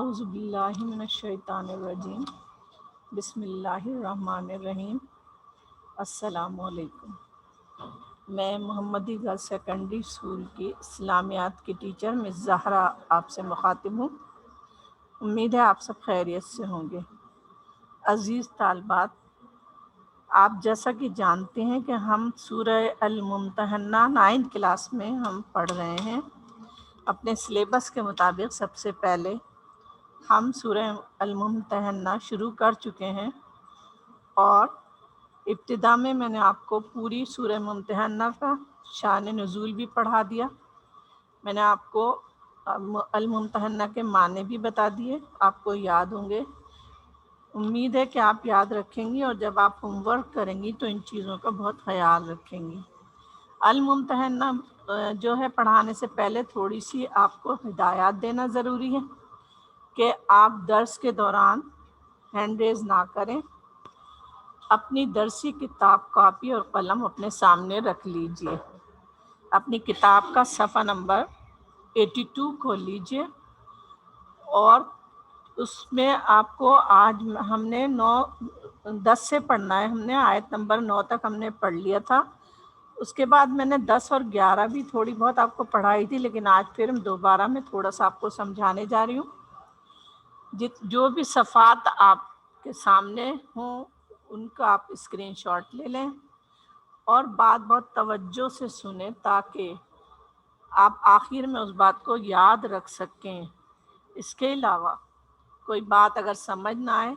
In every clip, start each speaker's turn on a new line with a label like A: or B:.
A: اعوذ باللہ من الشیطان الرجیم بسم اللہ الرحمن الرحیم۔ السلام علیکم۔ میں محمدی گرلز سیکنڈری اسکول کی اسلامیات کی ٹیچر مس زہرا آپ سے مخاطب ہوں۔ امید ہے آپ سب خیریت سے ہوں گے۔ عزیز طالبات، آپ جیسا کہ جانتے ہیں کہ ہم سورہ الممتحنہ 9 کلاس میں ہم پڑھ رہے ہیں۔ اپنے سلیبس کے مطابق سب سے پہلے ہم سورہ الممتحنہ شروع کر چکے ہیں، اور ابتدا میں نے آپ کو پوری سورہ ممتحنہ کا شان نزول بھی پڑھا دیا۔ میں نے آپ کو الممتحنہ کے معنی بھی بتا دیے، آپ کو یاد ہوں گے۔ امید ہے کہ آپ یاد رکھیں گی، اور جب آپ ہوم ورک کریں گی تو ان چیزوں کا بہت خیال رکھیں گی۔ الممتحنہ جو ہے پڑھانے سے پہلے تھوڑی سی آپ کو ہدایات دینا ضروری ہے کہ آپ درس کے دوران ہینڈ ریز نہ کریں۔ اپنی درسی کتاب، کاپی اور قلم اپنے سامنے رکھ لیجئے۔ اپنی کتاب کا صفحہ نمبر 82 کھول لیجئے، اور اس میں آپ کو آج ہم نے 10 سے پڑھنا ہے۔ ہم نے آیت نمبر 9 تک ہم نے پڑھ لیا تھا۔ اس کے بعد میں نے 10 اور 11 بھی تھوڑی بہت آپ کو پڑھائی تھی، لیکن آج پھر دوبارہ میں تھوڑا سا آپ کو سمجھانے جا رہی ہوں۔ جو بھی صفحات آپ کے سامنے ہوں ان کا آپ اسکرین شاٹ لے لیں، اور بات بہت توجہ سے سنیں تاکہ آپ آخر میں اس بات کو یاد رکھ سکیں۔ اس کے علاوہ کوئی بات اگر سمجھ نہ آئے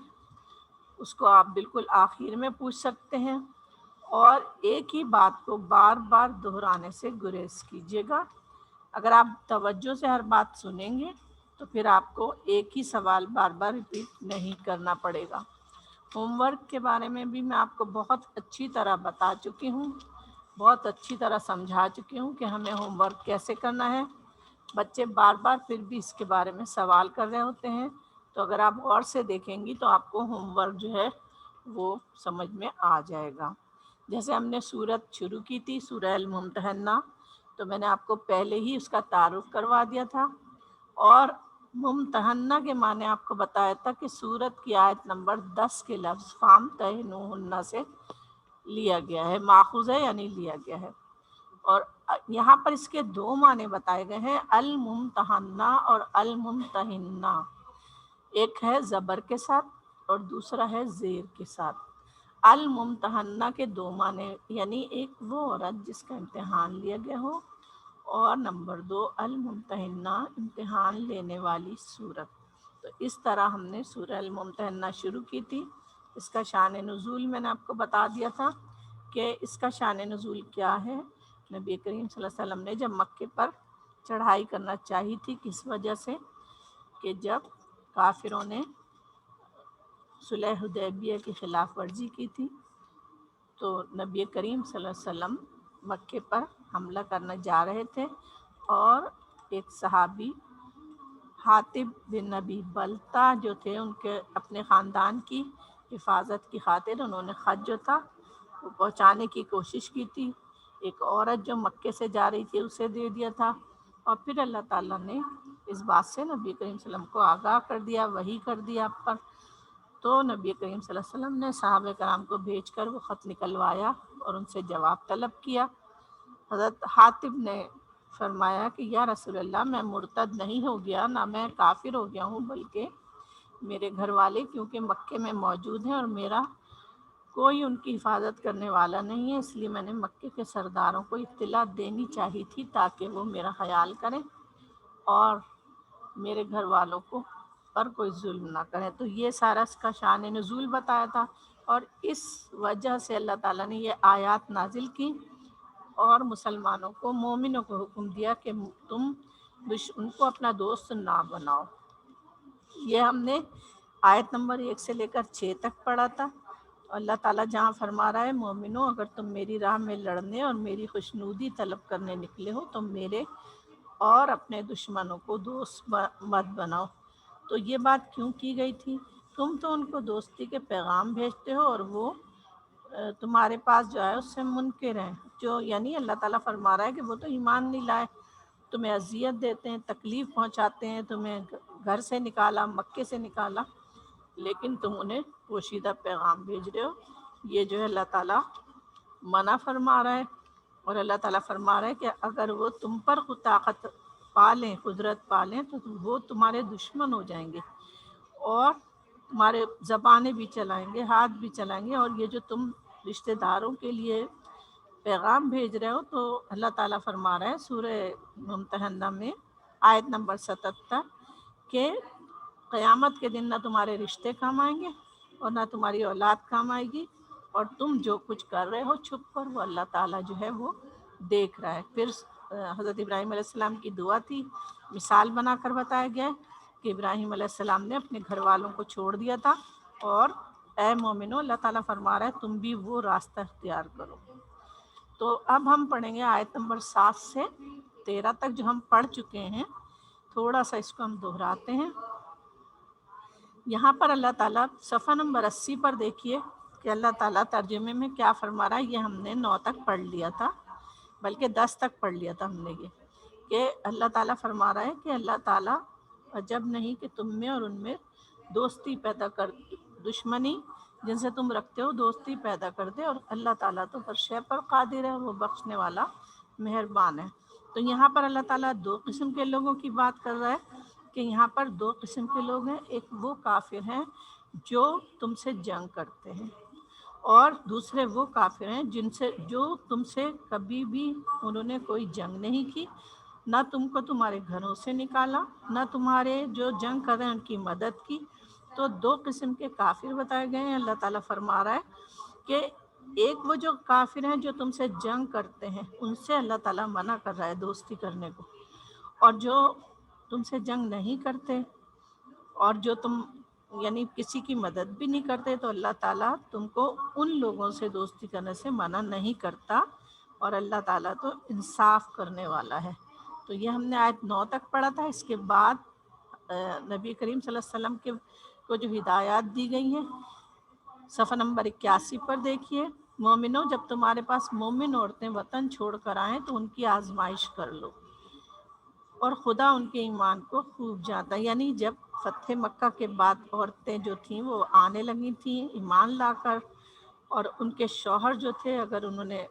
A: اس کو آپ بالکل آخر میں پوچھ سکتے ہیں، اور ایک ہی بات کو بار بار دہرانے سے گریز کیجیے گا۔ اگر آپ توجہ سے ہر بات سنیں گے تو پھر آپ کو ایک ہی سوال بار بار ریپیٹ نہیں کرنا پڑے گا۔ ہوم ورک کے بارے میں بھی میں آپ کو بہت اچھی طرح بتا چکی ہوں، بہت اچھی طرح سمجھا چکی ہوں کہ ہمیں ہوم ورک کیسے کرنا ہے۔ بچے بار بار پھر بھی اس کے بارے میں سوال کر رہے ہوتے ہیں، تو اگر آپ غور سے دیکھیں گی تو آپ کو ہوم ورک جو ہے وہ سمجھ میں آ جائے گا۔ جیسے ہم نے سورت شروع کی تھی سورہ الممتحنہ، تو میں نے آپ کو پہلے ہی اس کا تعارف کروا دیا تھا، اور ممتحنہ کے معنی آپ کو بتایا تھا کہ سورت کی آیت نمبر 10 کے لفظ فامتحنوہن سے لیا گیا ہے، ماخوذ ہے یعنی لیا گیا ہے۔ اور یہاں پر اس کے 2 معنی بتائے گئے ہیں، الممتحنہ اور الممتحنہ۔ ایک ہے زبر کے ساتھ اور دوسرا ہے زیر کے ساتھ۔ الممتحنہ کے 2 معنی، یعنی ایک وہ عورت جس کا امتحان لیا گیا ہو، اور نمبر 2 الممتحنہ، امتحان لینے والی صورت۔ تو اس طرح ہم نے سورہ الممتحنہ شروع کی تھی۔ اس کا شان نزول میں نے آپ کو بتا دیا تھا کہ اس کا شان نزول کیا ہے۔ نبی کریم صلی اللہ علیہ وسلم نے جب مکے پر چڑھائی کرنا چاہی تھی، کس وجہ سے؟ کہ جب کافروں نے صلح حدیبیہ کی خلاف ورزی کی تھی، تو نبی کریم صلی اللہ علیہ وسلم مکے پر حملہ کرنے جا رہے تھے، اور ایک صحابی حاطب بن نبی بلتا جو تھے، ان کے اپنے خاندان کی حفاظت کی خاطر انہوں نے خط جو تھا وہ پہنچانے کی کوشش کی تھی۔ ایک عورت جو مکے سے جا رہی تھی اسے دے دیا تھا، اور پھر اللہ تعالیٰ نے اس بات سے نبی کریم صلی اللہ علیہ وسلم کو آگاہ کر دیا، وحی کر دیا آپ پر۔ تو نبی کریم صلی اللہ علیہ وسلم نے صحابہ کرام کو بھیج کر وہ خط نکلوایا اور ان سے جواب طلب کیا۔ حضرت حاطب نے فرمایا کہ یا رسول اللہ، میں مرتد نہیں ہو گیا، نہ میں کافر ہو گیا ہوں، بلکہ میرے گھر والے کیونکہ مکے میں موجود ہیں اور میرا کوئی ان کی حفاظت کرنے والا نہیں ہے، اس لیے میں نے مکے کے سرداروں کو اطلاع دینی چاہی تھی تاکہ وہ میرا خیال کریں اور میرے گھر والوں کو پر کوئی ظلم نہ کریں۔ تو یہ سارا اس کا شان نزول بتایا تھا، اور اس وجہ سے اللہ تعالیٰ نے یہ آیات نازل کی اور مسلمانوں کو، مومنوں کو حکم دیا کہ تم ان کو اپنا دوست نہ بناؤ۔ یہ ہم نے آیت نمبر 1 سے لے کر 6 تک پڑھا تھا۔ اللہ تعالیٰ جہاں فرما رہا ہے، مومنوں اگر تم میری راہ میں لڑنے اور میری خوشنودی طلب کرنے نکلے ہو تو میرے اور اپنے دشمنوں کو دوست مت بناؤ۔ تو یہ بات کیوں کی گئی تھی؟ تم تو ان کو دوستی کے پیغام بھیجتے ہو اور وہ تمہارے پاس جو ہے اس سے منکر ہیں، جو یعنی اللہ تعالیٰ فرما رہا ہے کہ وہ تو ایمان نہیں لائے، تمہیں اذیت دیتے ہیں، تکلیف پہنچاتے ہیں، تمہیں گھر سے نکالا، مکے سے نکالا، لیکن تم انہیں پوشیدہ پیغام بھیج رہے ہو. یہ جو ہے اللہ تعالیٰ منع فرما رہا ہے. اور اللہ تعالیٰ فرما رہا ہے کہ اگر وہ تم پر طاقت پالیں، قدرت پالیں، تو وہ تمہارے دشمن ہو جائیں گے اور تمہارے زبانیں بھی چلائیں گے، ہاتھ بھی چلائیں گے. اور یہ جو تم رشتہ داروں کے لیے پیغام بھیج رہے ہو، تو اللہ تعالیٰ فرما رہا ہے سورہ ممتحنہ میں آیت نمبر 77 کہ قیامت کے دن نہ تمہارے رشتے کام آئیں گے اور نہ تمہاری اولاد کام آئے گی، اور تم جو کچھ کر رہے ہو چھپ کر، وہ اللہ تعالیٰ جو ہے وہ دیکھ رہا ہے. پھر حضرت ابراہیم علیہ السلام کی دعا تھی، مثال بنا کر بتایا گیا کہ ابراہیم علیہ السلام نے اپنے گھر والوں کو چھوڑ دیا تھا، اور اے مومنو، اللہ تعالیٰ فرما رہا ہے تم بھی وہ راستہ اختیار کرو. تو اب ہم پڑھیں گے آیت نمبر 7 سے 13 تک جو ہم پڑھ چکے ہیں. تھوڑا سا اس کو ہم دہراتے ہیں. یہاں پر اللہ تعالیٰ صفحہ نمبر 80 پر دیکھیے کہ اللہ تعالیٰ ترجمے میں کیا فرما رہا ہے. یہ ہم نے 9 تک پڑھ لیا تھا، بلکہ 10 تک پڑھ لیا تھا ہم نے. یہ کہ اللہ تعالیٰ فرما رہا ہے کہ اللہ تعالیٰ عجب نہیں کہ تم میں اور ان میں دوستی پیدا کر، دشمنی جن سے تم رکھتے ہو دوستی پیدا کر دے. اور اللہ تعالیٰ تو ہر شے پر قادر ہے، وہ بخشنے والا مہربان ہے. تو یہاں پر اللہ تعالیٰ 2 قسم کے لوگوں کی بات کر رہا ہے کہ یہاں پر 2 قسم کے لوگ ہیں. ایک وہ کافر ہیں جو تم سے جنگ کرتے ہیں، اور دوسرے وہ کافر ہیں جو تم سے کبھی بھی انہوں نے کوئی جنگ نہیں کی، نہ تم کو تمہارے گھروں سے نکالا، نہ تمہارے جو جنگ کر رہے ہیں ان کی مدد کی. تو 2 قسم کے کافر بتائے گئے ہیں. اللہ تعالیٰ فرما رہا ہے کہ ایک وہ جو کافر ہیں جو تم سے جنگ کرتے ہیں، ان سے اللہ تعالیٰ منع کر رہا ہے دوستی کرنے کو. اور جو تم سے جنگ نہیں کرتے اور جو تم یعنی کسی کی مدد بھی نہیں کرتے، تو اللہ تعالیٰ تم کو ان لوگوں سے دوستی کرنے سے منع نہیں کرتا. اور اللہ تعالیٰ تو انصاف کرنے والا ہے. تو یہ ہم نے آیت 9 تک پڑھا تھا. اس کے بعد نبی کریم صلی اللہ علیہ وسلم کو جو ہدایات دی گئی ہیں صفحہ نمبر 81 پر دیکھیے. مومنوں، جب تمہارے پاس مومن عورتیں وطن چھوڑ کر آئیں تو ان کی آزمائش کر لو، اور خدا ان کے ایمان کو خوب جانتا ہے. یعنی جب فتح مکہ کے بعد عورتیں جو تھیں وہ آنے لگی تھیں ایمان لا کر، اور ان کے شوہر جو تھے اگر انہوں نے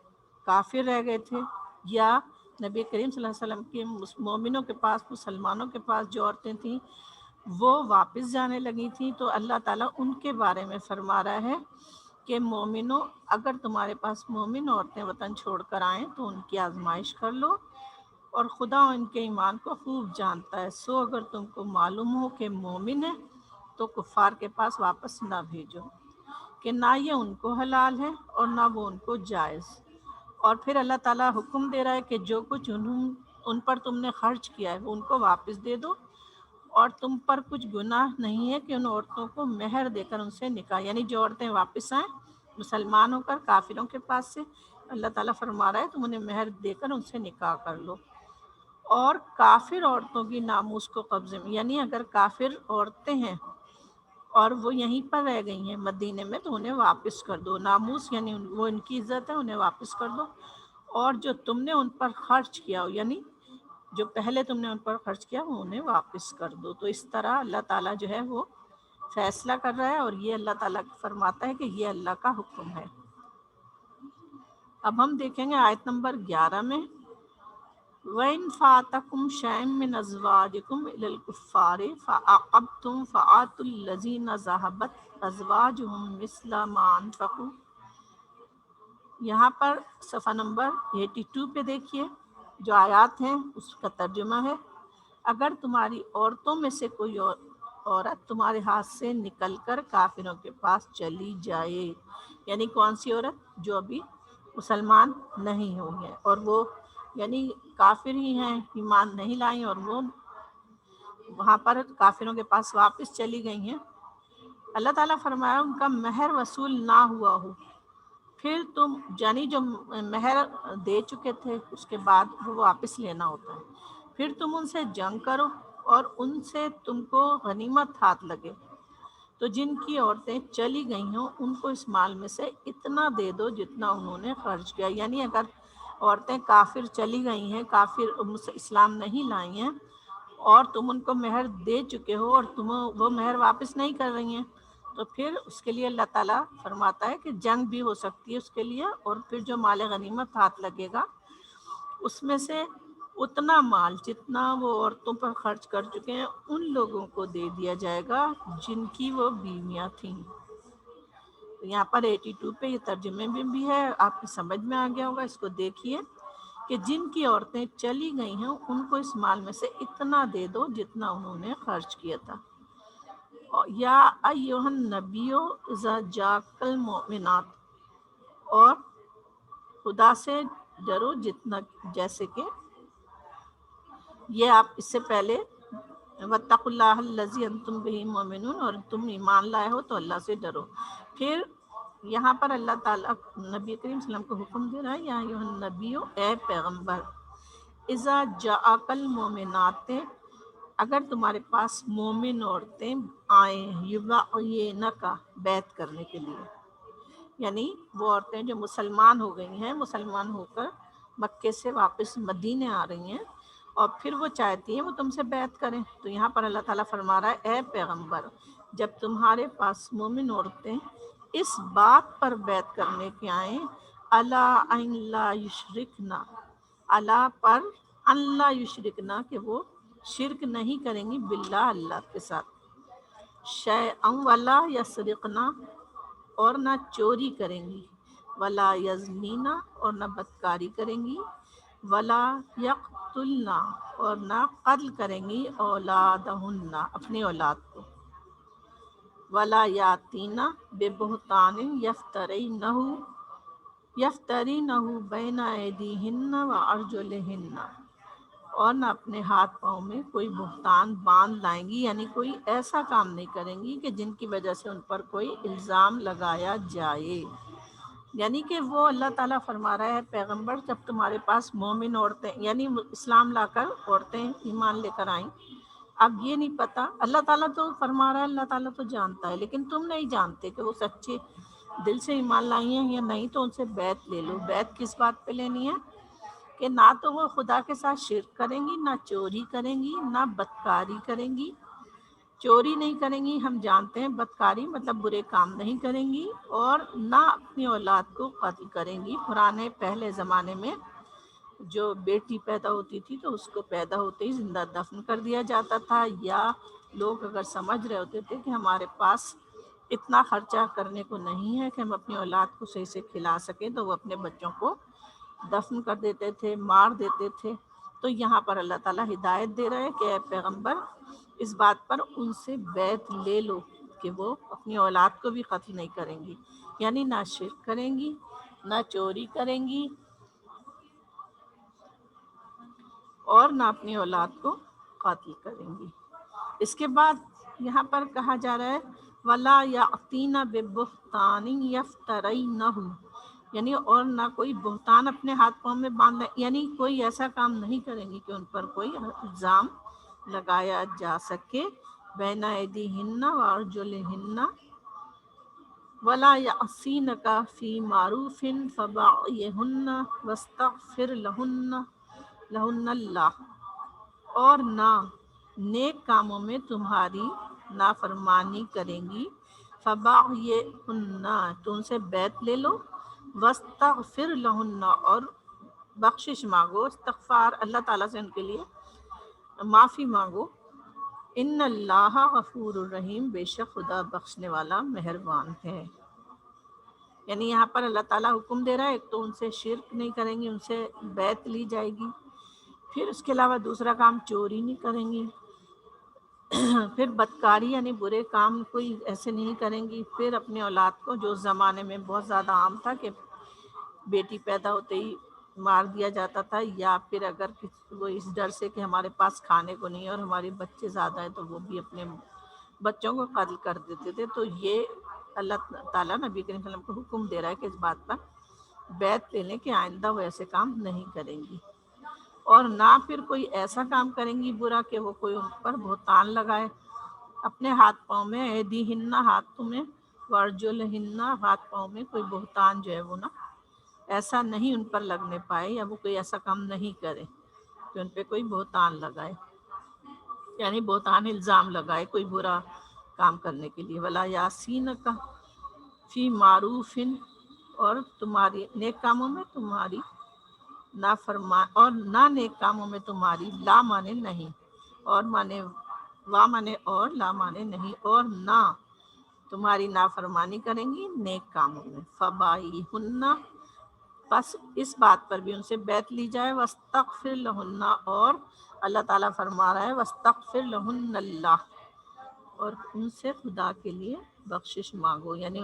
A: کافر رہ گئے تھے، یا نبی کریم صلی اللہ علیہ وسلم کے مومنوں کے پاس، مسلمانوں کے پاس جو عورتیں تھیں وہ واپس جانے لگی تھیں، تو اللہ تعالیٰ ان کے بارے میں فرما رہا ہے کہ مومنوں، اگر تمہارے پاس مومن عورتیں وطن چھوڑ کر آئیں تو ان کی آزمائش کر لو، اور خدا ان کے ایمان کو خوب جانتا ہے. سو اگر تم کو معلوم ہو کہ مومن ہے تو کفار کے پاس واپس نہ بھیجو، کہ نہ یہ ان کو حلال ہے اور نہ وہ ان کو جائز. اور پھر اللہ تعالیٰ حکم دے رہا ہے کہ جو کچھ ان پر تم نے خرچ کیا ہے وہ ان کو واپس دے دو، اور تم پر کچھ گناہ نہیں ہے کہ ان عورتوں کو مہر دے کر ان سے نکاح، یعنی جو عورتیں واپس آئیں مسلمان ہو کر کافروں کے پاس سے، اللہ تعالیٰ فرما رہا ہے تم انہیں مہر دے کر ان سے نکاح کر لو. اور کافر عورتوں کی ناموس کو قبضے میں، یعنی اگر کافر عورتیں ہیں اور وہ یہیں پر رہ گئی ہیں مدینے میں تو انہیں واپس کر دو. ناموس یعنی وہ ان کی عزت ہے، انہیں واپس کر دو. اور جو تم نے ان پر خرچ کیا ہو، یعنی جو پہلے تم نے ان پر خرچ کیا وہ انہیں واپس کر دو. تو اس طرح اللہ تعالیٰ جو ہے وہ فیصلہ کر رہا ہے، اور یہ اللہ تعالیٰ فرماتا ہے کہ یہ اللہ کا حکم ہے. اب ہم دیکھیں گے آیت نمبر 11 میں، وَإِنْ فَاتَكُمْ شَيْءٌ مِّنْ أَزْوَاجِكُمْ إِلَى الْكُفَّارِ فَعَاقَبْتُمْ فَآتُوا الَّذِينَ ذَهَبَتْ أَزْوَاجُهُمْ مِثْلَ مَا أَنفَقُوا. یہاں پر صفحہ نمبر 82 پہ دیکھیے جو آیات ہیں اس کا ترجمہ ہے. اگر تمہاری عورتوں میں سے کوئی عورت تمہارے ہاتھ سے نکل کر کافروں کے پاس چلی جائے، یعنی کون سی عورت؟ جو ابھی مسلمان نہیں ہوئی ہیں اور وہ یعنی کافر ہی ہیں، ایمان نہیں لائیں، اور وہ وہاں پر کافروں کے پاس واپس چلی گئی ہیں. اللہ تعالیٰ فرمایا ان کا مہر وصول نہ ہوا ہو، پھر تم یعنی جو مہر دے چکے تھے اس کے بعد وہ واپس لینا ہوتا ہے، پھر تم ان سے جنگ کرو اور ان سے تم کو غنیمت ہاتھ لگے، تو جن کی عورتیں چلی گئی ہوں ان کو اس مال میں سے اتنا دے دو جتنا انہوں نے خرچ کیا. یعنی اگر عورتیں کافر چلی گئی ہیں، کافر اسلام نہیں لائی ہیں، اور تم ان کو مہر دے چکے ہو اور تم وہ مہر واپس نہیں کر رہی ہیں، تو پھر اس کے لیے اللہ تعالیٰ فرماتا ہے کہ جنگ بھی ہو سکتی ہے اس کے لیے، اور پھر جو مال غنیمت ہاتھ لگے گا اس میں سے اتنا مال جتنا وہ عورتوں پر خرچ کر چکے ہیں ان لوگوں کو دے دیا جائے گا جن کی وہ بیویاں تھیں۔ یہاں پر 82 پہ یہ ترجمے میں بھی ہے، آپ کی سمجھ میں آ گیا ہوگا، اس کو دیکھیے کہ جن کی عورتیں چلی گئی ہیں ان کو اس مال میں سے اتنا دے دو جتنا انہوں نے خرچ کیا تھا۔ یا ایھا النبی اذا جاءک المؤمنات، اور خدا سے ڈرو جتنا، جیسے کہ یہ آپ اس سے پہلے واتقوا اللہ الذی انتم بہ مؤمنون، اور تم ایمان لائے ہو تو اللہ سے ڈرو۔ پھر یہاں پر اللہ تعالیٰ نبی کریم صلی اللہ علیہ وسلم کو حکم دے رہا ہے، یا ایھا النبی، اے پیغمبر، اذا جاءک المؤمنات، اگر تمہارے پاس مومن عورتیں آئیں یبایعنک، بیعت کرنے کے لیے، یعنی وہ عورتیں جو مسلمان ہو گئی ہیں، مسلمان ہو کر مکے سے واپس مدینے آ رہی ہیں اور پھر وہ چاہتی ہیں وہ تم سے بیعت کریں، تو یہاں پر اللہ تعالیٰ فرما رہا ہے اے پیغمبر، جب تمہارے پاس مومن عورتیں اس بات پر بیعت کرنے کے آئیں، الا ان لا یشرکنا، اللہ پر اللہ یشرکنا، کہ وہ شرک نہیں کریں گی باللہ، اللہ کے ساتھ، شیئا ولا یسرقنا، اور نہ چوری کریں گی، ولا یزنینا، اور نہ بدکاری کریں گی، ولا یقتلنا، اور نہ قتل کریں گی اولادہن، اپنی اولاد کو، ولا یاتینا ببہتان یفترینہ بین ایدیہن وارجلہن، اور نہ اپنے ہاتھ پاؤں میں کوئی بہتان باندھ لائیں گی، یعنی کوئی ایسا کام نہیں کریں گی کہ جن کی وجہ سے ان پر کوئی الزام لگایا جائے۔ یعنی کہ وہ اللہ تعالیٰ فرما رہا ہے پیغمبر، جب تمہارے پاس مومن عورتیں، یعنی اسلام لا کر عورتیں ایمان لے کر آئیں، اب یہ نہیں پتا، اللہ تعالیٰ تو فرما رہا ہے، اللہ تعالیٰ تو جانتا ہے، لیکن تم نہیں جانتے کہ وہ سچے دل سے ایمان لائی ہیں یا نہیں، تو ان سے بیعت لے لو۔ بیعت کس بات پہ لینی ہے؟ کہ نہ تو وہ خدا کے ساتھ شرک کریں گی، نہ چوری کریں گی، نہ بدکاری کریں گی۔ چوری نہیں کریں گی، ہم جانتے ہیں بدکاری مطلب برے کام نہیں کریں گی، اور نہ اپنی اولاد کو قتل کریں گی۔ پرانے پہلے زمانے میں جو بیٹی پیدا ہوتی تھی تو اس کو پیدا ہوتے ہی زندہ دفن کر دیا جاتا تھا، یا لوگ اگر سمجھ رہے ہوتے تھے کہ ہمارے پاس اتنا خرچہ کرنے کو نہیں ہے کہ ہم اپنی اولاد کو صحیح سے کھلا سکیں، تو وہ اپنے بچوں کو دفن کر دیتے تھے، مار دیتے تھے۔ تو یہاں پر اللہ تعالیٰ ہدایت دے رہے ہیں کہ اے پیغمبر، اس بات پر ان سے بیعت لے لو کہ وہ اپنی اولاد کو بھی قتل نہیں کریں گی، یعنی نہ شرک کریں گی، نہ چوری کریں گی، اور نہ اپنی اولاد کو قتل کریں گی۔ اس کے بعد یہاں پر کہا جا رہا ہے وَلَا يَأْتِينَ بِبُهْتَانٍ يَفْتَرَيْنَهُ، یعنی اور نہ کوئی بہتان اپنے ہاتھ پاؤں میں باندھ، یعنی کوئی ایسا کام نہیں کریں گی کہ ان پر کوئی الزام لگایا جا سکے، بین ایدیہن وارجلہن، ولا یعصینک فی معروف فبایعہن واستغفر لہن اللہ، اور نہ نیک کاموں میں تمہاری نافرمانی کریں گی، فبایعہن، تو ان سے بیعت لے لو، واستغفر لہن، اور بخشش مانگو، استغفار اللہ تعالیٰ سے ان کے لیے معافی مانگو، ان اللہ غفور الرحیم، بے شک خدا بخشنے والا مہربان ہے۔ یعنی یہاں پر اللہ تعالیٰ حکم دے رہا ہے، ایک تو ان سے شرک نہیں کریں گی، ان سے بیعت لی جائے گی، پھر اس کے علاوہ دوسرا کام چوری نہیں کریں گی، پھر بدکاری یعنی برے کام کوئی ایسے نہیں کریں گی، پھر اپنے اولاد کو، جو زمانے میں بہت زیادہ عام تھا کہ بیٹی پیدا ہوتے ہی مار دیا جاتا تھا، یا پھر اگر وہ اس ڈر سے کہ ہمارے پاس کھانے کو نہیں اور ہمارے بچے زیادہ ہیں تو وہ بھی اپنے بچوں کو قتل کر دیتے تھے، تو یہ اللہ تعالیٰ نبی کریم صلی اللہ علیہ وسلم کو حکم دے رہا ہے کہ اس بات پر بیعت لے لیں کہ آئندہ وہ ایسے کام نہیں کریں گی، اور نہ پھر کوئی ایسا کام کریں گی برا کہ وہ کوئی ان پر بہتان لگائے اپنے ہاتھ پاؤں میں، ایدیہن ہاتھوں میں، وارجلہن ہاتھ پاؤں میں، کوئی بہتان جو ہے وہ نا ایسا نہیں ان پر لگنے پائے، یا وہ کوئی ایسا کام نہیں کرے کہ ان پہ کوئی بہتان لگائے۔ یعنی بہتان الزام لگائے کوئی برا کام کرنے کے لیے. ولا یاسین کا فی معروف، اور تمہاری نیک کاموں میں تمہاری اور نہ نیک کاموں میں تمہاری لا مانے نہیں، اور مانے وا مانے اور، لا مانے نہیں، اور نہ تمہاری نافرمانی کریں گی نیک کاموں میں. فبائی ہننا، بس اس بات پر بھی ان سے بیعت لی جائے. وستغفر لہن، اور اللہ تعالیٰ فرما رہا ہے وستغفر لہن اللہ، اور ان سے خدا کے لیے بخشش مانگو، یعنی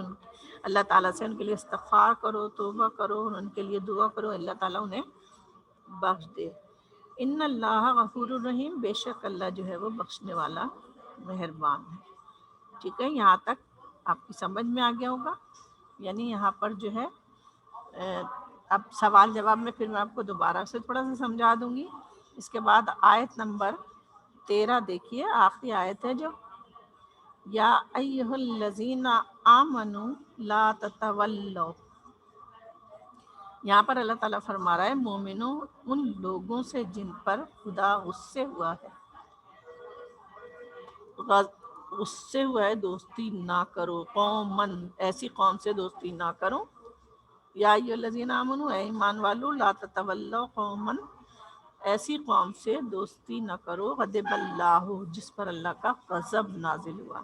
A: اللہ تعالیٰ سے ان کے لیے استغفار کرو، توبہ کرو، ان کے لیے دعا کرو، اللہ تعالیٰ انہیں بخش دے. ان اللہ غفور الرحیم، بے شک اللہ جو ہے وہ بخشنے والا مہربان ہے. ٹھیک ہے، یہاں تک آپ کی سمجھ میں آ گیا ہوگا. یعنی یہاں پر جو ہے اب سوال جواب میں پھر میں آپ کو دوبارہ سے تھوڑا سا سمجھا دوں گی. اس کے بعد آیت نمبر 13 دیکھیے، آخری آیت ہے جو یا ایھا الذین آمنوا لا تتولوا. یہاں پر اللہ تعالیٰ فرما رہا ہے مومنوں ان لوگوں سے جن پر خدا غصے ہوا ہے، غصے ہوا ہے دوستی نہ کرو. قومن، ایسی قوم سے دوستی نہ کرو. یا ایھا الذین آمنوا، اے ایمان والو، لا تتولوا قومن، ایسی قوم سے دوستی نہ کرو غضب اللہ، جس پر اللہ کا غضب نازل ہوا،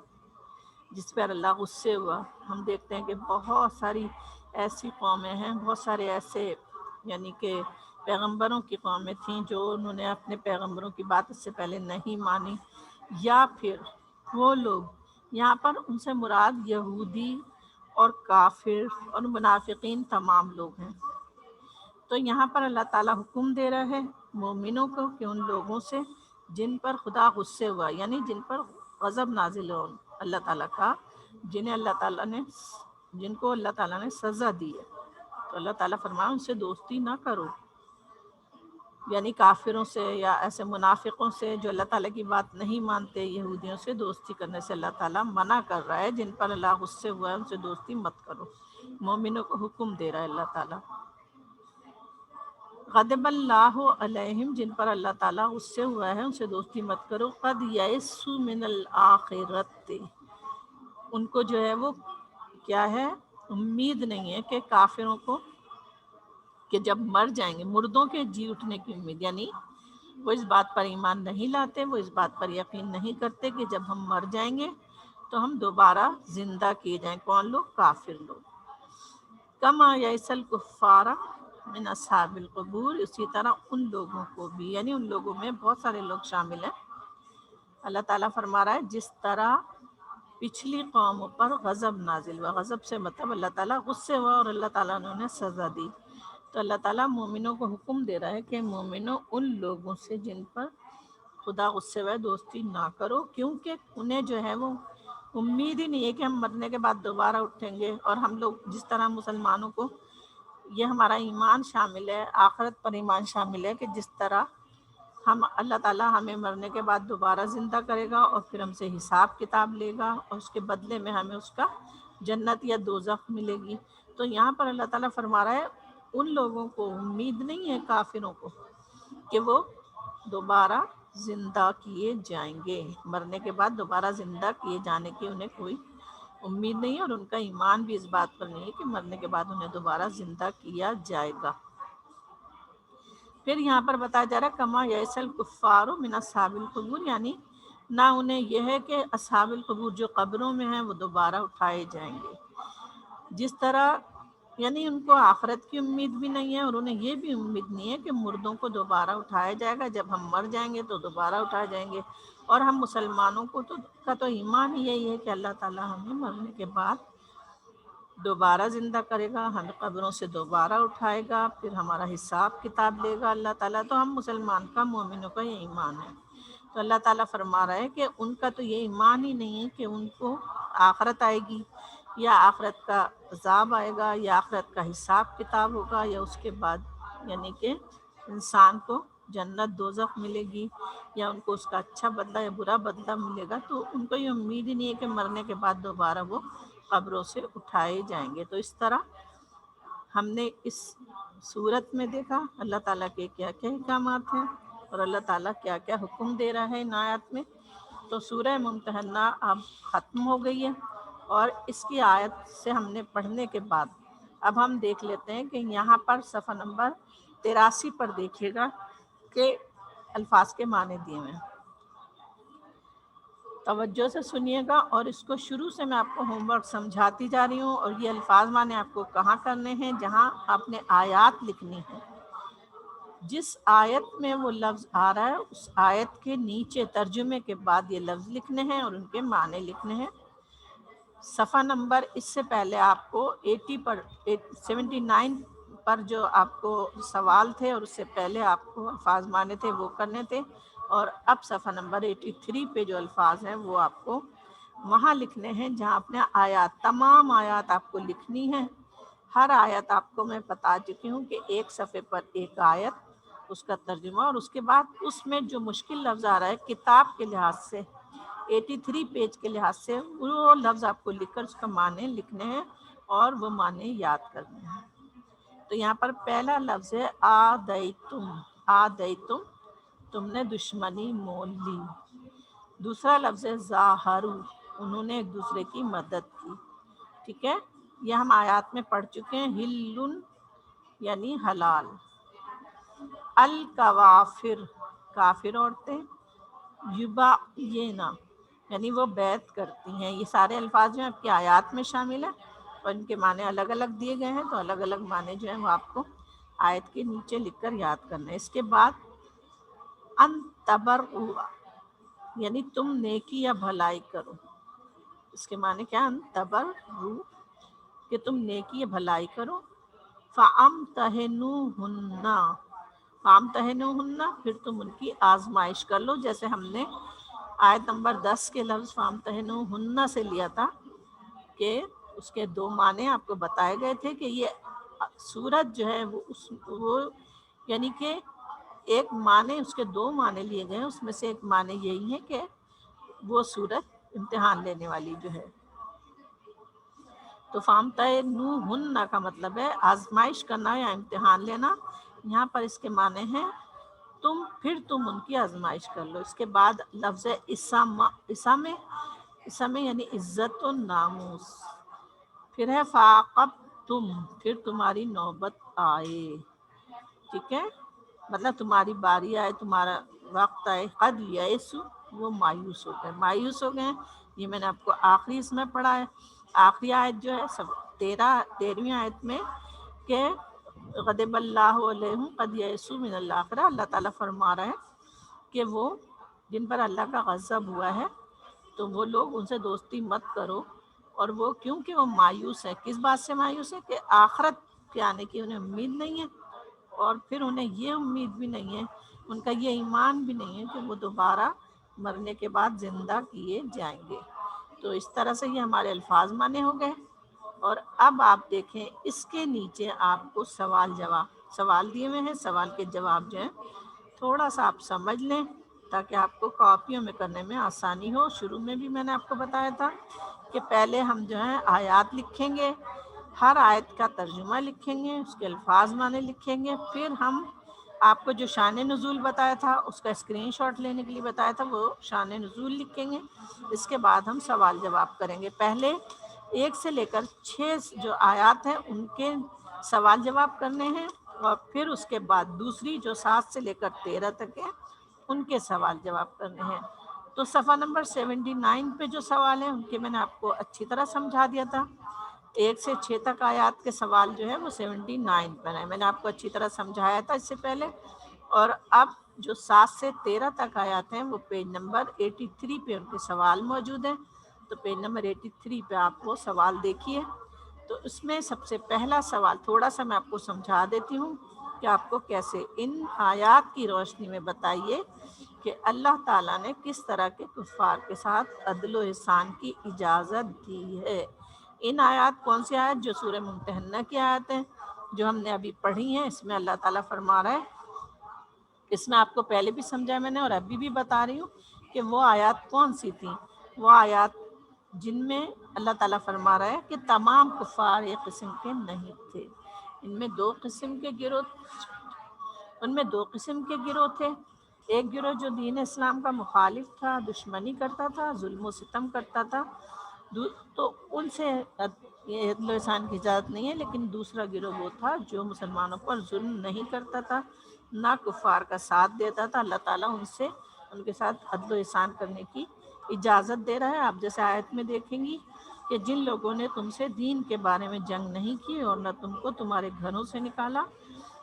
A: جس پر اللہ غصے ہوا. ہم دیکھتے ہیں کہ بہت ساری ایسی قومیں ہیں، بہت سارے ایسے یعنی کہ پیغمبروں کی قومیں تھیں جو انہوں نے اپنے پیغمبروں کی بات اس سے پہلے نہیں مانی، یا پھر وہ لوگ، یہاں پر ان سے مراد یہودی اور کافر اور منافقین تمام لوگ ہیں. تو یہاں پر اللہ تعالیٰ حکم دے رہا ہے مومنوں کو کہ ان لوگوں سے جن پر خدا غصے ہوا، یعنی جن پر غضب نازل ہو اللہ تعالیٰ کا، جن کو اللہ تعالیٰ نے سزا دی ہے، تو اللہ تعالیٰ فرمایا ان سے دوستی نہ کرو. یعنی کافروں سے یا ایسے منافقوں سے جو اللہ تعالیٰ کی بات نہیں مانتے، یہودیوں سے دوستی کرنے سے اللہ تعالیٰ منع کر رہا ہے. جن پر اللہ غصے ہوا ہے ان سے دوستی مت کرو. مومنوں کو حکم دے رہا ہے اللہ تعالیٰ. غضب اللہ علیہم، جن پر اللہ تعالیٰ غصے ہوا ہے ان سے دوستی مت کرو. قد یئسوا من الآخرۃ، ان کو جو ہے وہ کیا ہے، امید نہیں ہے کہ کافروں کو کہ جب مر جائیں گے، مردوں کے جی اٹھنے کی امید، یعنی وہ اس بات پر ایمان نہیں لاتے، وہ اس بات پر یقین نہیں کرتے کہ جب ہم مر جائیں گے تو ہم دوبارہ زندہ کیے جائیں. کون لوگ؟ کافر لوگ. کما یئس الکفار من اصحاب القبور، اسی طرح ان لوگوں کو بھی، یعنی ان لوگوں میں بہت سارے لوگ شامل ہیں. اللہ تعالیٰ فرما رہا ہے جس طرح پچھلی قوموں پر غضب نازل ہوا، غضب سے مطلب اللہ تعالیٰ غصے ہوا اور اللہ تعالیٰ نے انہیں سزا دی. تو اللہ تعالیٰ مومنوں کو حکم دے رہا ہے کہ مومنوں ان لوگوں سے جن پر خدا غصے ہوا ہے دوستی نہ کرو، کیونکہ انہیں جو ہے وہ امید ہی نہیں ہے کہ ہم مرنے کے بعد دوبارہ اٹھیں گے. اور ہم لوگ جس طرح مسلمانوں کو یہ ہمارا ایمان شامل ہے، آخرت پر ایمان شامل ہے کہ جس طرح ہم اللہ تعالیٰ ہمیں مرنے کے بعد دوبارہ زندہ کرے گا اور پھر ہم سے حساب کتاب لے گا اور اس کے بدلے میں ہمیں اس کا جنت یا دوزخ ملے گی. تو یہاں پر اللہ تعالیٰ فرما رہا ہے ان لوگوں کو امید نہیں ہے، کافروں کو، کہ وہ دوبارہ زندہ کیے جائیں گے. مرنے کے بعد دوبارہ زندہ کیے جانے کی انہیں کوئی امید نہیں ہے، اور ان کا ایمان بھی اس بات پر نہیں ہے کہ مرنے کے بعد انہیں دوبارہ زندہ کیا جائے گا. پھر یہاں پر بتایا جا رہا ہے کما یئس الکفار من اصحاب القبور، یعنی نہ انہیں یہ ہے کہ اصحاب القبور جو قبروں میں ہیں وہ دوبارہ اٹھائے جائیں گے. جس طرح یعنی ان کو آخرت کی امید بھی نہیں ہے اور انہیں یہ بھی امید نہیں ہے کہ مردوں کو دوبارہ اٹھایا جائے گا، جب ہم مر جائیں گے تو دوبارہ اٹھائے جائیں گے. اور ہم مسلمانوں کو تو ایمان ہی یہی ہے کہ اللہ تعالیٰ ہمیں مرنے کے بعد دوبارہ زندہ کرے گا، ہمیں قبروں سے دوبارہ اٹھائے گا، پھر ہمارا حساب کتاب لے گا اللہ تعالیٰ. تو ہم مسلمان کا، مومنوں کا یہ ایمان ہے. تو اللہ تعالیٰ فرما رہا ہے کہ ان کا تو یہ ایمان ہی نہیں ہے کہ ان کو آخرت آئے گی، یا آخرت کا عذاب آئے گا، یا آخرت کا حساب کتاب ہوگا، یا اس کے بعد یعنی کہ انسان کو جنت دوزخ ملے گی، یا ان کو اس کا اچھا بدلہ یا برا بدلہ ملے گا. تو ان کو یہ امید ہی نہیں ہے کہ مرنے کے بعد دوبارہ وہ قبروں سے اٹھائے جائیں گے. تو اس طرح ہم نے اس صورت میں دیکھا اللہ تعالیٰ کے کیا کیا احکامات ہیں اور اللہ تعالیٰ کیا کیا حکم دے رہا ہے ان آیات میں. تو سورہ ممتحنہ اب ختم ہو گئی ہے، اور اس کی آیت سے ہم نے پڑھنے کے بعد اب ہم دیکھ لیتے ہیں کہ یہاں پر صفحہ نمبر 83 پر دیکھیے گا کہ الفاظ کے معنی دیے ہوئے ہیں۔ توجہ سے سنیے گا، اور اس کو شروع سے میں آپ کو ہوم ورک سمجھاتی جا رہی ہوں، اور یہ الفاظ معنی آپ کو کہاں کرنے ہیں؟ جہاں آپ نے آیات لکھنی ہے، جس آیت میں وہ لفظ آ رہا ہے اس آیت کے نیچے ترجمے کے بعد یہ لفظ لکھنے ہیں اور ان کے معنی لکھنے ہیں۔ صفحہ نمبر اس سے پہلے آپ کو 79 پر جو آپ کو سوال تھے اور اس سے پہلے آپ کو الفاظ معنی تھے وہ کرنے تھے، اور اب صفحہ نمبر 83 پہ جو الفاظ ہیں وہ آپ کو وہاں لکھنے ہیں جہاں اپنے آیات، تمام آیات آپ کو لکھنی ہیں۔ ہر آیت آپ کو میں بتا چکی ہوں کہ ایک صفحے پر ایک آیت، اس کا ترجمہ، اور اس کے بعد اس میں جو مشکل لفظ آ رہا ہے کتاب کے لحاظ سے 83 پیج کے لحاظ سے وہ لفظ آپ کو لکھ کر اس کا معنی لکھنے ہیں اور وہ معنی یاد کرنے ہیں۔ تو یہاں پر پہلا لفظ ہے آدیتم، آدیتم، تم نے دشمنی مول لی۔ دوسرا لفظ ہے ظاہروا، انہوں نے ایک دوسرے کی مدد کی۔ ٹھیک ہے، یہ ہم آیات میں پڑھ چکے ہیں۔ ہلن یعنی حلال، الکوافر کافر عورتیں، یباینا یعنی وہ بیعت کرتی ہیں۔ یہ سارے الفاظ جو ہیں آپ کی آیات میں شامل ہیں اور ان کے معنی الگ الگ دیے گئے ہیں، تو الگ الگ معنی جو ہیں وہ آپ کو آیت کے نیچے لکھ کر یاد کرنا ہے۔ اس کے بعد ان تبرؤ یعنی تم نیکی یا بھلائی کرو، اس کے معنی کیا؟ ان تبرؤ کہ تم نیکی یا بھلائی کرو۔ فامتحنوہن، فامتحنوہن پھر تم ان کی آزمائش کر لو، جیسے ہم نے آیت نمبر 10 کے لفظ فامتحنوہن سے لیا تھا کہ اس کے دو معنی آپ کو بتائے گئے تھے کہ یہ سورت جو ہے وہ یعنی کہ ایک معنی، اس کے دو معنی لیے گئے ہیں، اس میں سے ایک معنی یہی ہے کہ وہ سورت امتحان لینے والی جو ہے۔ تو فامتحنوہن کا مطلب ہے آزمائش کرنا یا امتحان لینا۔ یہاں پر اس کے معنی ہیں پھر تم ان کی آزمائش کر لو۔ اس کے بعد لفظ اسم یعنی عزت و ناموس۔ پھر ہے فعاقبتم، پھر تمہاری نوبت آئے۔ ٹھیک ہے، مطلب تمہاری باری آئے، تمہارا وقت آئے۔ قد یئسوا، وہ مایوس ہو گئے، مایوس ہو گئے۔ یہ میں نے آپ کو آخری اس میں پڑھا ہے، آخری آیت جو ہے 13ویں آیت میں کہ غضب اللہ علیہم قد یئسوا من الآخرہ، اللہ تعالیٰ فرما رہا ہے کہ وہ جن پر اللہ کا غضب ہوا ہے تو وہ لوگ ان سے دوستی مت کرو، اور وہ کیونکہ وہ مایوس ہے۔ کس بات سے مایوس ہے؟ کہ آخرت کے آنے کی انہیں امید نہیں ہے، اور پھر انہیں یہ امید بھی نہیں ہے، ان کا یہ ایمان بھی نہیں ہے کہ وہ دوبارہ مرنے کے بعد زندہ کیے جائیں گے۔ تو اس طرح سے یہ ہمارے الفاظ معنی ہو گئے، اور اب آپ دیکھیں اس کے نیچے آپ کو سوال دیے ہوئے ہیں۔ سوال کے جواب جو ہیں تھوڑا سا آپ سمجھ لیں تاکہ آپ کو کاپیوں میں کرنے میں آسانی ہو۔ شروع میں بھی میں نے آپ کو بتایا تھا کہ پہلے ہم جو ہیں آیات لکھیں گے، ہر آیت کا ترجمہ لکھیں گے، اس کے الفاظ معنی لکھیں گے، پھر ہم آپ کو جو شان نزول بتایا تھا اس کا اسکرین شاٹ لینے کے لیے بتایا تھا، وہ شان نزول لکھیں گے۔ اس کے بعد ہم سوال جواب کریں گے۔ پہلے 1 سے لے کر 6 جو آیات ہیں ان کے سوال جواب کرنے ہیں، اور پھر اس کے بعد دوسری جو 7 سے لے کر 13 تک ہیں ان کے سوال جواب کرنے ہیں۔ تو صفحہ نمبر 79 پہ جو سوال ہیں ان کے میں نے آپ کو اچھی طرح سمجھا دیا تھا۔ 1 سے 6 تک آیات کے سوال جو ہے وہ 79 پر ہیں، میں نے آپ کو اچھی طرح سمجھایا تھا اس سے پہلے۔ اور اب جو 7 سے 13 تک آیات ہیں وہ پیج نمبر 83 پہ ان کے سوال موجود ہیں، تو پیج نمبر 83 پہ آپ وہ سوال دیکھیے۔ تو اس میں سب سے پہلا سوال تھوڑا سا میں آپ کو سمجھا دیتی ہوں کہ آپ کو کیسے ان آیات کی روشنی میں بتائیے کہ اللہ تعالیٰ نے کس طرح کے کفار کے ساتھ عدل و احسان کی اجازت دی ہے۔ ان آیات کون سی آیت؟ جو سورہ ممتحنہ کی آیت ہیں جو ہم نے ابھی پڑھی ہیں، اس میں اللہ تعالیٰ فرما رہا ہے، اس میں آپ کو پہلے بھی سمجھایا میں نے اور ابھی بھی بتا رہی ہوں کہ وہ آیات کون سی تھیں۔ وہ آیات جن میں اللہ تعالیٰ فرما رہا ہے کہ تمام کفار ایک قسم کے نہیں تھے، ان میں دو قسم کے گروہ تھے۔ ایک گروہ جو دین اسلام کا مخالف تھا، دشمنی کرتا تھا، ظلم و ستم کرتا تھا، تو ان سے یہ عدل و احسان کی اجازت نہیں ہے، لیکن دوسرا گروہ وہ تھا جو مسلمانوں پر ظلم نہیں کرتا تھا، نہ کفار کا ساتھ دیتا تھا۔ اللہ تعالیٰ ان کے ساتھ عدل و احسان کرنے کی اجازت دے رہا ہے۔ آپ جیسے آیت میں دیکھیں گی کہ جن لوگوں نے تم سے دین کے بارے میں جنگ نہیں کی اور نہ تم کو تمہارے گھروں سے نکالا،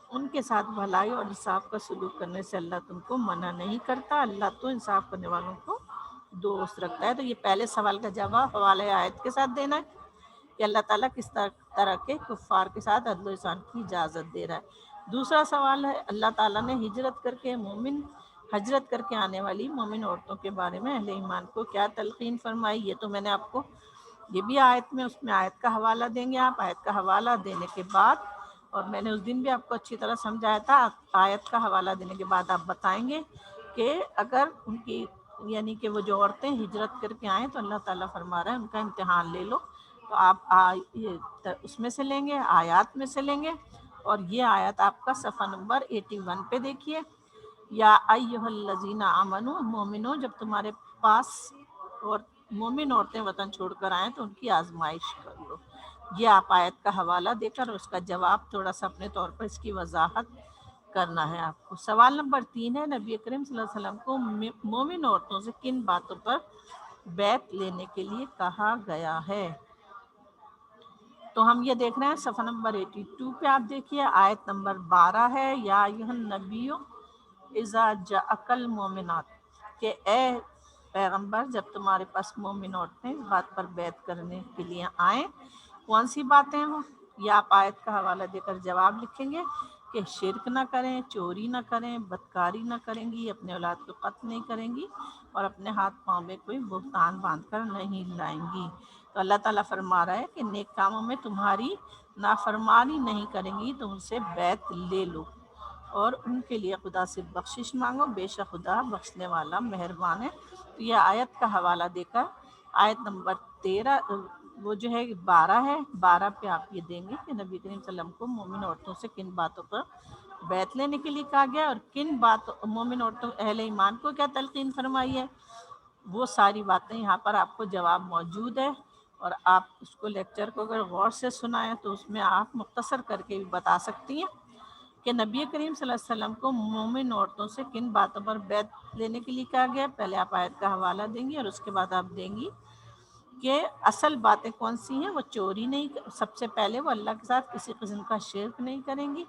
A: ان کے ساتھ بھلائی اور انصاف کا سلوک کرنے سے اللہ تم کو منع نہیں کرتا، اللہ تو انصاف کرنے والوں کو دوست رکھتا ہے۔ تو یہ پہلے سوال کا جواب حوالے آیت کے ساتھ دینا ہے کہ اللہ تعالیٰ کس طرح کے کفار کے ساتھ عدل و احسان کی اجازت دے رہا ہے۔ دوسرا سوال ہے اللہ تعالیٰ نے ہجرت کر کے آنے والی مومن عورتوں کے بارے میں اہل ایمان کو کیا تلقین فرمائی۔ یہ تو میں نے آپ کو یہ بھی آیت میں، اس میں آیت کا حوالہ دیں گے آپ، آیت کا حوالہ دینے کے بعد، اور میں نے اس دن بھی آپ کو اچھی طرح سمجھایا تھا، آیت کا حوالہ دینے کے بعد آپ بتائیں گے کہ اگر ان کی یعنی کہ وہ جو عورتیں ہجرت کر کے آئیں تو اللہ تعالیٰ فرما رہا ہے ان کا امتحان لے لو، تو آپ اس میں سے لیں گے، آیات میں سے لیں گے۔ اور یہ آیت آپ کا صفحہ نمبر 81 پہ دیکھیے، یا ایھا الذین آمنو، مومنو جب تمہارے پاس اور مومن عورتیں وطن چھوڑ کر آئیں تو ان کی آزمائش کر لو۔ یہ آپ آیت کا حوالہ دے کر اس کا جواب تھوڑا سا اپنے طور پر اس کی وضاحت کرنا ہے آپ کو۔ سوال نمبر 3 ہے، نبی کریم صلی اللہ علیہ وسلم کو مومن عورتوں سے کن باتوں پر بیعت لینے کے لیے کہا گیا ہے؟ تو ہم یہ دیکھ رہے ہیں صفحہ نمبر 82 پہ، آپ دیکھیے آیت نمبر 12 ہے، یا ایھا النبی اذا جاءک المؤمنات، کہ اے پیغمبر جب تمہارے پاس مومن عورتیں اس بات پر بیعت کرنے کے لیے آئیں، کون سی باتیں ہوں؟ یہ آپ آیت کا حوالہ دے کر جواب لکھیں گے کہ شرک نہ کریں، چوری نہ کریں، بدکاری نہ کریں گی، اپنے اولاد کو قتل نہیں کریں گی، اور اپنے ہاتھ پاؤں میں کوئی بہتان باندھ کر نہیں لائیں گی۔ تو اللہ تعالیٰ فرما رہا ہے کہ نیک کاموں میں تمہاری نافرمانی نہیں کریں گی تو ان سے بیعت لے لو اور ان کے لیے خدا سے بخشش مانگو، بے شک خدا بخشنے والا مہربان ہے۔ تو یہ آیت کا حوالہ دے کر آیت نمبر 13 وہ جو ہے 12 ہے، 12 پہ آپ یہ دیں گے کہ نبی کریم صلی اللہ علیہ وسلم کو مومن عورتوں سے کن باتوں پر بیعت لینے کے لیے کہا گیا اور کن باتوں مومن عورتوں اہل ایمان کو کیا تلقین فرمائی ہے۔ وہ ساری باتیں یہاں پر آپ کو جواب موجود ہے، اور آپ اس کو لیکچر کو اگر غور سے سنائیں تو اس میں آپ مختصر کر کے بھی بتا سکتی ہیں کہ نبی کریم صلی اللہ علیہ وسلم کو مومن عورتوں سے کن باتوں پر بیعت لینے کے لیے کہا گیا۔ پہلے آپ آیت کا حوالہ دیں گی اور اس کے بعد آپ دیں گی کہ اصل باتیں کون سی ہیں۔ وہ چوری نہیں، سب سے پہلے وہ اللہ کے ساتھ کسی قسم کا شرک نہیں کریں گی،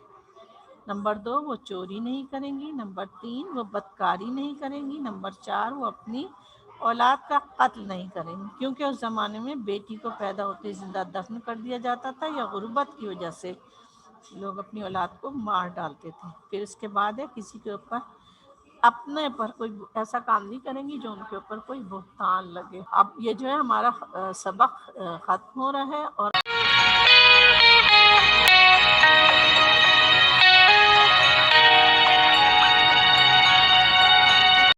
A: نمبر 2 وہ چوری نہیں کریں گی، نمبر 3 وہ بدکاری نہیں کریں گی، نمبر 4 وہ اپنی اولاد کا قتل نہیں کریں گی، کیونکہ اس زمانے میں بیٹی کو پیدا ہوتے زندہ دفن کر دیا جاتا تھا، یا غربت کی وجہ سے لوگ اپنی اولاد کو مار ڈالتے تھے۔ پھر اس کے بعد ہے کسی کے اوپر اپنے پر کوئی ایسا کام نہیں کریں گی جو ان کے اوپر کوئی بہتان لگے۔ اب یہ جو ہے ہمارا سبق ختم ہو رہا ہے، اور